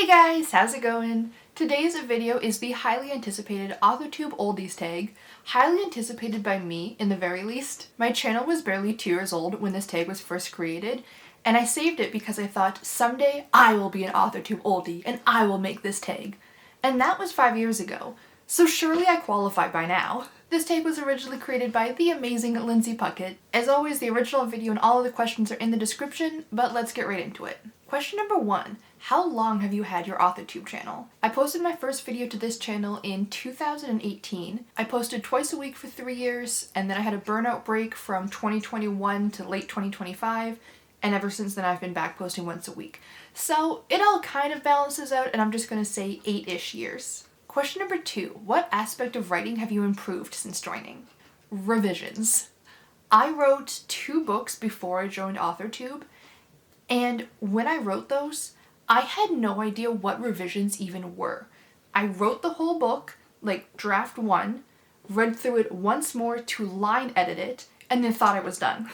Hey guys, how's it going? Today's video is the highly anticipated Authortube Oldies Tag, highly anticipated by me in the very least. My channel was barely 2 years old when this tag was first created, and I saved it because I thought someday I will be an Authortube Oldie and I will make this tag. And that was 5 years ago, so surely I qualify by now. This tag was originally created by the amazing Lindsay Puckett. As always, the original video and all of the questions are in the description, but let's get right into it. Question number 1. How long have you had your Authortube channel? I posted my first video to this channel in 2018. I posted twice a week for 3 years, and then I had a burnout break from 2021 to late 2025, and ever since then I've been back posting once a week. So it all kind of balances out, and I'm just gonna say 8-ish years. Question number 2. What aspect of writing have you improved since joining? Revisions. I wrote 2 books before I joined Authortube, and when I wrote those, I had no idea what revisions even were. I wrote the whole book, like draft 1, read through it once more to line edit it, and then thought I was done.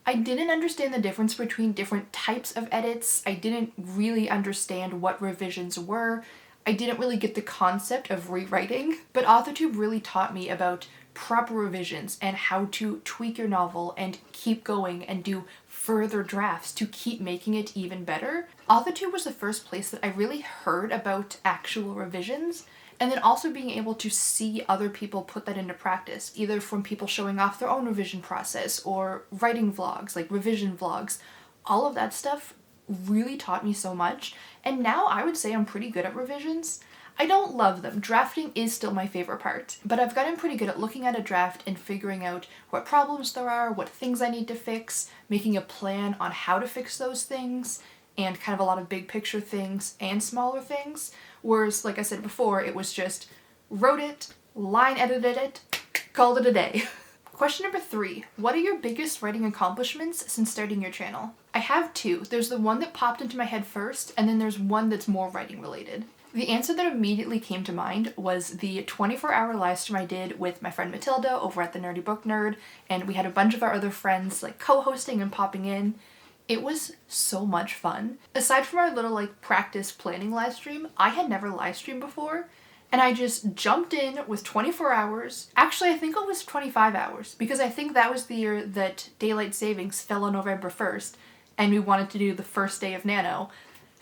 I didn't understand the difference between different types of edits. I didn't really understand what revisions were. I didn't really get the concept of rewriting, but Authortube really taught me about proper revisions and how to tweak your novel and keep going and do further drafts to keep making it even better. Authortube was the first place that I really heard about actual revisions, and then also being able to see other people put that into practice, either from people showing off their own revision process or writing vlogs, like revision vlogs. All of that stuff really taught me so much, and now I would say I'm pretty good at revisions. I don't love them. Drafting is still my favorite part, but I've gotten pretty good at looking at a draft and figuring out what problems there are, what things I need to fix, making a plan on how to fix those things, and kind of a lot of big picture things and smaller things. Whereas, like I said before, it was just wrote it, line edited it, called it a day. Question number 3. What are your biggest writing accomplishments since starting your channel? I have 2. There's the one that popped into my head first, and then there's one that's more writing related. The answer that immediately came to mind was the 24-hour live stream I did with my friend Matilda over at the Nerdy Book Nerd, and we had a bunch of our other friends like co-hosting and popping in. It was so much fun. Aside from our little like practice planning live stream, I had never live streamed before, and I just jumped in with 24 hours. Actually, I think it was 25 hours, because I think that was the year that daylight savings fell on November 1st, and we wanted to do the first day of Nano.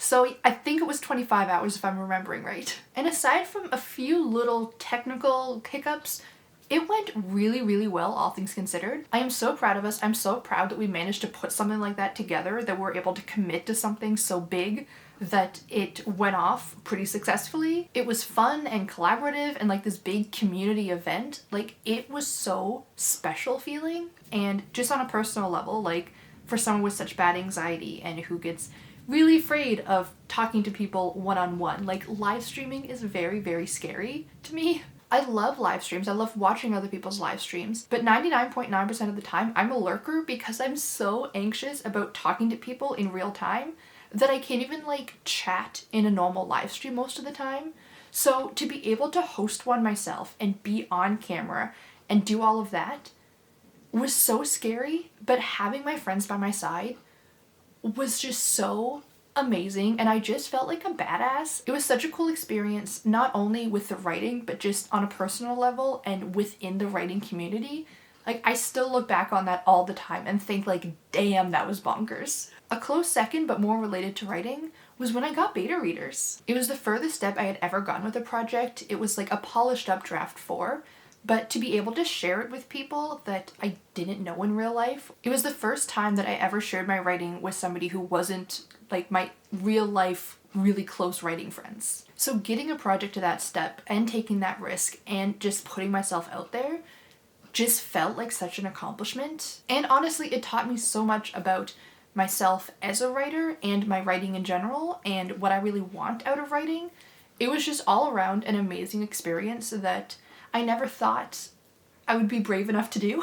So I think it was 25 hours if I'm remembering right. And aside from a few little technical hiccups, it went really, really well, all things considered. I am so proud of us. I'm so proud that we managed to put something like that together, that we're able to commit to something so big that it went off pretty successfully. It was fun and collaborative and like this big community event. Like, it was so special feeling. And just on a personal level, like for someone with such bad anxiety and who gets really afraid of talking to people one-on-one. Like, live streaming is very, very scary to me. I love live streams. I love watching other people's live streams, but 99.9% of the time I'm a lurker because I'm so anxious about talking to people in real time that I can't even like chat in a normal live stream most of the time. So to be able to host one myself and be on camera and do all of that was so scary, but having my friends by my side was just so amazing, and I just felt like a badass. It was such a cool experience, not only with the writing, but just on a personal level and within the writing community. Like, I still look back on that all the time and think like, damn, that was bonkers. A close second, but more related to writing, was when I got beta readers. It was the furthest step I had ever gone with a project. It was like a polished up draft 4. But to be able to share it with people that I didn't know in real life, it was the first time that I ever shared my writing with somebody who wasn't like my real life, really close writing friends. So getting a project to that step and taking that risk and just putting myself out there just felt like such an accomplishment. And honestly, it taught me so much about myself as a writer and my writing in general and what I really want out of writing. It was just all around an amazing experience that I never thought I would be brave enough to do,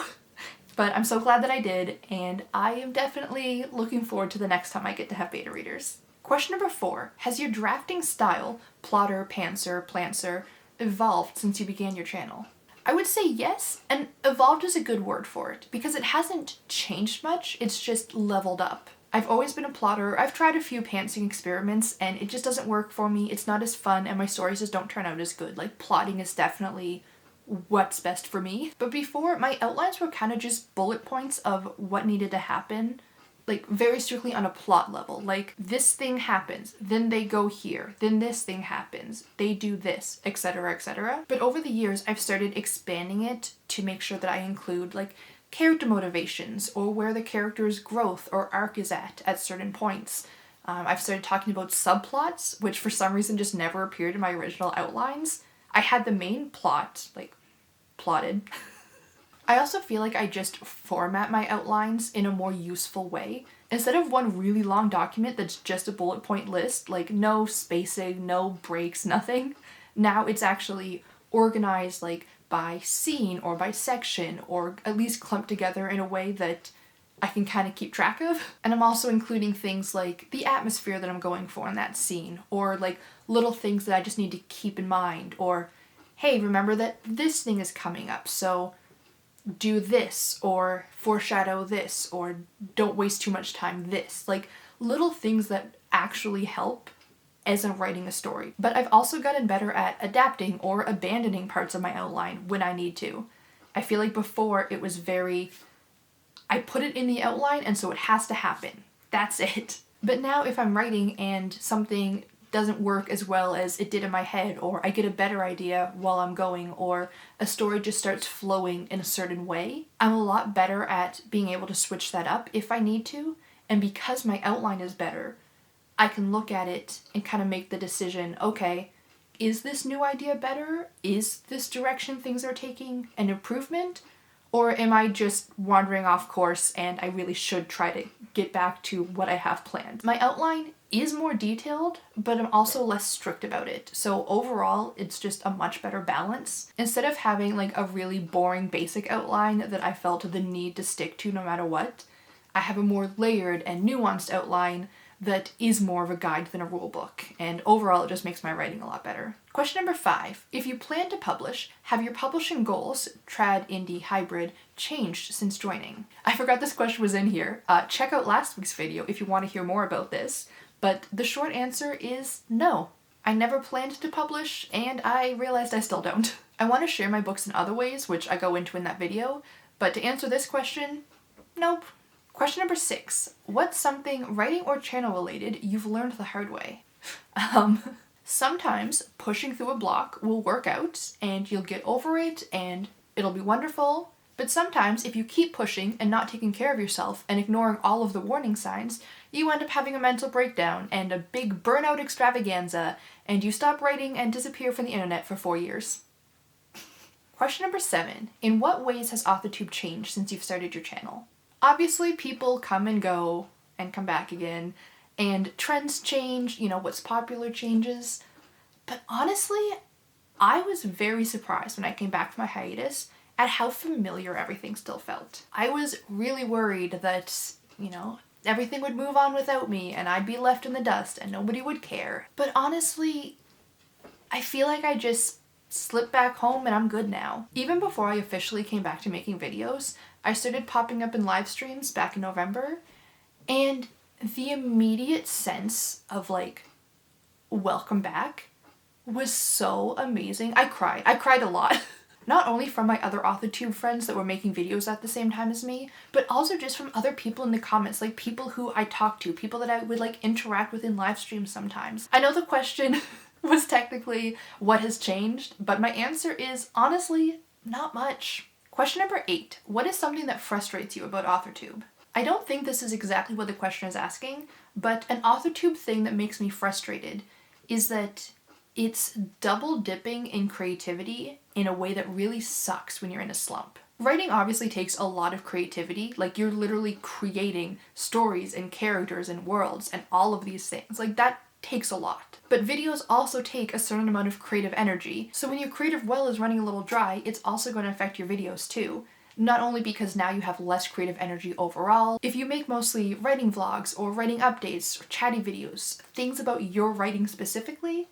but I'm so glad that I did, and I am definitely looking forward to the next time I get to have beta readers. Question number 4. Has your drafting style, plotter, pantser, plantser, evolved since you began your channel? I would say yes, and evolved is a good word for it, because it hasn't changed much, it's just leveled up. I've always been a plotter. I've tried a few pantsing experiments and it just doesn't work for me. It's not as fun and my stories just don't turn out as good. Like, plotting is definitely what's best for me. But before, my outlines were kind of just bullet points of what needed to happen, like very strictly on a plot level. Like, this thing happens, then they go here, then this thing happens, they do this, etc., etc. But over the years, I've started expanding it to make sure that I include like character motivations or where the character's growth or arc is at certain points. I've started talking about subplots, which for some reason just never appeared in my original outlines. I had the main plot, like, plotted. I also feel like I just format my outlines in a more useful way. Instead of one really long document that's just a bullet point list, like no spacing, no breaks, nothing, now it's actually organized like by scene or by section, or at least clumped together in a way that I can kind of keep track of. And I'm also including things like the atmosphere that I'm going for in that scene, or like little things that I just need to keep in mind, or hey, remember that this thing is coming up, so do this, or foreshadow this, or don't waste too much time this. Like, little things that actually help as I'm writing a story. But I've also gotten better at adapting or abandoning parts of my outline when I need to. I feel like before it was very, I put it in the outline and so it has to happen. That's it. But now if I'm writing and something doesn't work as well as it did in my head, or I get a better idea while I'm going, or a story just starts flowing in a certain way, I'm a lot better at being able to switch that up if I need to. And because my outline is better, I can look at it and kind of make the decision, okay, is this new idea better? Is this direction things are taking an improvement? Or am I just wandering off course and I really should try to get back to what I have planned? My outline is more detailed, but I'm also less strict about it. So overall, it's just a much better balance. Instead of having like a really boring basic outline that I felt the need to stick to no matter what, I have a more layered and nuanced outline that is more of a guide than a rule book, and overall it just makes my writing a lot better. Question number 5. If you plan to publish, have your publishing goals, trad, indie, hybrid, changed since joining? I forgot this question was in here. Check out last week's video if you want to hear more about this, but the short answer is no. I never planned to publish, and I realized I still don't. I want to share my books in other ways, which I go into in that video, but to answer this question, nope. Question number 6. What's something writing or channel related you've learned the hard way? Sometimes pushing through a block will work out and you'll get over it and it'll be wonderful. But sometimes if you keep pushing and not taking care of yourself and ignoring all of the warning signs, you end up having a mental breakdown and a big burnout extravaganza, and you stop writing and disappear from the internet for 4 years. Question number 7. In what ways has Authortube changed since you've started your channel? Obviously, people come and go and come back again, and trends change, you know, what's popular changes. But honestly, I was very surprised when I came back from my hiatus at how familiar everything still felt. I was really worried that, you know, everything would move on without me and I'd be left in the dust and nobody would care. But honestly, I feel like I just slipped back home and I'm good now. Even before I officially came back to making videos, I started popping up in live streams back in November, and the immediate sense of like, welcome back was so amazing. I cried a lot. Not only from my other Authortube friends that were making videos at the same time as me, but also just from other people in the comments, like people who I talked to, people that I would like interact with in live streams sometimes. I know the question was technically what has changed, but my answer is honestly not much. Question number 8. What is something that frustrates you about Authortube? I don't think this is exactly what the question is asking, but an Authortube thing that makes me frustrated is that it's double dipping in creativity in a way that really sucks when you're in a slump. Writing obviously takes a lot of creativity, like you're literally creating stories and characters and worlds and all of these things. Like that takes a lot. But videos also take a certain amount of creative energy, so when your creative well is running a little dry, it's also going to affect your videos too. Not only because now you have less creative energy overall. If you make mostly writing vlogs or writing updates or chatty videos, things about your writing specifically,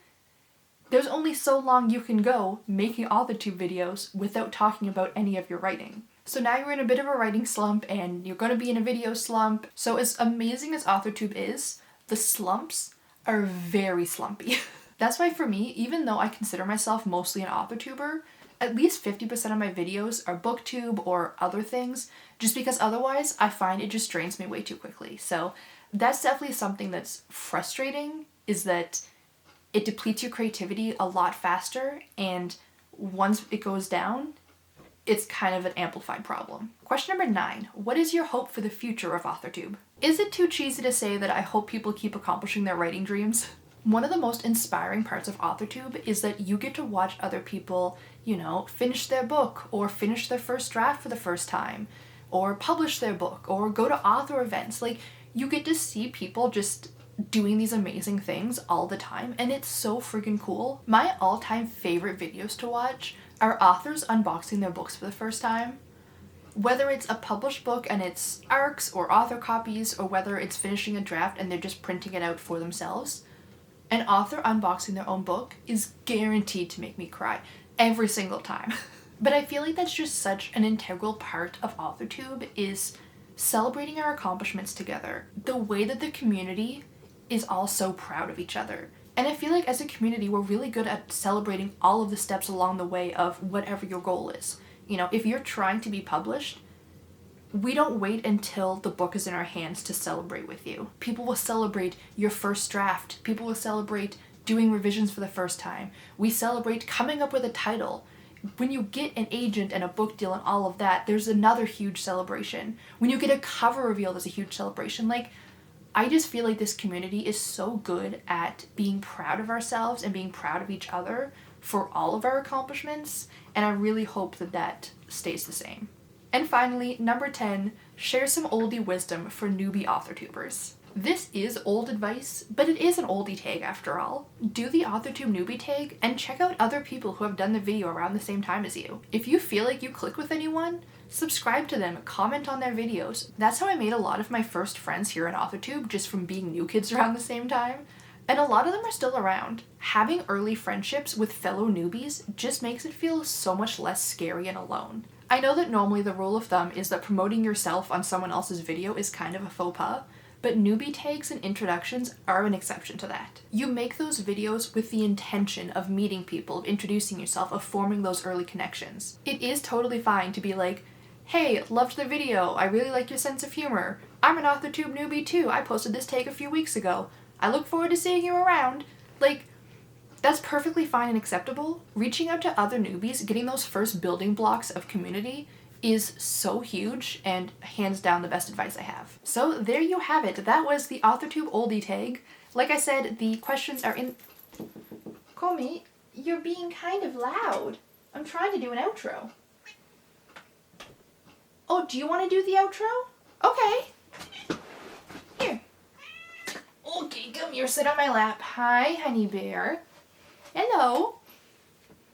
there's only so long you can go making Authortube videos without talking about any of your writing. So now you're in a bit of a writing slump and you're going to be in a video slump. So as amazing as Authortube is, the slumps are very slumpy. That's why for me, even though I consider myself mostly an Authortuber, at least 50% of my videos are booktube or other things, just because otherwise I find it just drains me way too quickly. So that's definitely something that's frustrating, is that it depletes your creativity a lot faster, and once it goes down, it's kind of an amplified problem. Question number 9. What is your hope for the future of Authortube? Is it too cheesy to say that I hope people keep accomplishing their writing dreams? One of the most inspiring parts of Authortube is that you get to watch other people, finish their book, or finish their first draft for the first time, or publish their book, or go to author events. Like, you get to see people just doing these amazing things all the time, and it's so freaking cool. My all-time favorite videos to watch are authors unboxing their books for the first time. Whether it's a published book and it's ARCs or author copies, or whether it's finishing a draft and they're just printing it out for themselves, an author unboxing their own book is guaranteed to make me cry every single time. But I feel like that's just such an integral part of Authortube, is celebrating our accomplishments together. The way that the community is all so proud of each other. And I feel like as a community, we're really good at celebrating all of the steps along the way of whatever your goal is. If you're trying to be published, we don't wait until the book is in our hands to celebrate with you. People will celebrate your first draft. People will celebrate doing revisions for the first time. We celebrate coming up with a title. When you get an agent and a book deal and all of that, there's another huge celebration. When you get a cover reveal, there's a huge celebration. I just feel like this community is so good at being proud of ourselves and being proud of each other for all of our accomplishments, and I really hope that that stays the same. And finally, number 10, share some oldie wisdom for newbie Authortubers. This is old advice, but it is an oldie tag after all. Do the Authortube newbie tag and check out other people who have done the video around the same time as you. If you feel like you click with anyone, subscribe to them, comment on their videos. That's how I made a lot of my first friends here at Authortube, just from being new kids around the same time. And a lot of them are still around. Having early friendships with fellow newbies just makes it feel so much less scary and alone. I know that normally the rule of thumb is that promoting yourself on someone else's video is kind of a faux pas, but newbie tags and introductions are an exception to that. You make those videos with the intention of meeting people, of introducing yourself, of forming those early connections. It is totally fine to be like, hey, loved the video, I really like your sense of humor. I'm an Authortube newbie too, I posted this tag a few weeks ago. I look forward to seeing you around. That's perfectly fine and acceptable. Reaching out to other newbies, getting those first building blocks of community is so huge, and hands down the best advice I have. So there you have it. That was the Authortube Oldie Tag. Like I said, the questions are in... Komi, you're being kind of loud. I'm trying to do an outro. Oh, do you want to do the outro? Okay. Here. Okay, come here, sit on my lap. Hi, honey bear. Hello.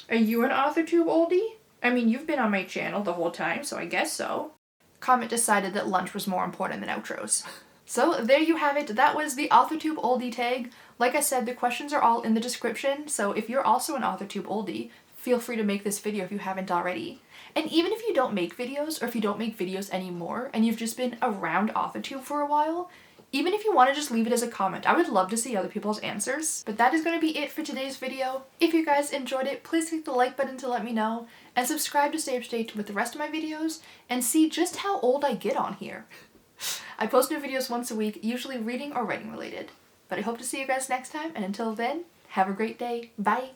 Are you an Authortube oldie? I mean, you've been on my channel the whole time, so I guess so. Comet decided that lunch was more important than outros. So there you have it. That was the Authortube Oldie Tag. Like I said, the questions are all in the description, so if you're also an Authortube oldie, feel free to make this video if you haven't already. And even if you don't make videos, or if you don't make videos anymore, and you've just been around Authortube for a while, even if you want to just leave it as a comment, I would love to see other people's answers. But that is going to be it for today's video. If you guys enjoyed it, please click the like button to let me know, and subscribe to stay up to date with the rest of my videos, and see just how old I get on here. I post new videos once a week, usually reading or writing related. But I hope to see you guys next time, and until then, have a great day. Bye!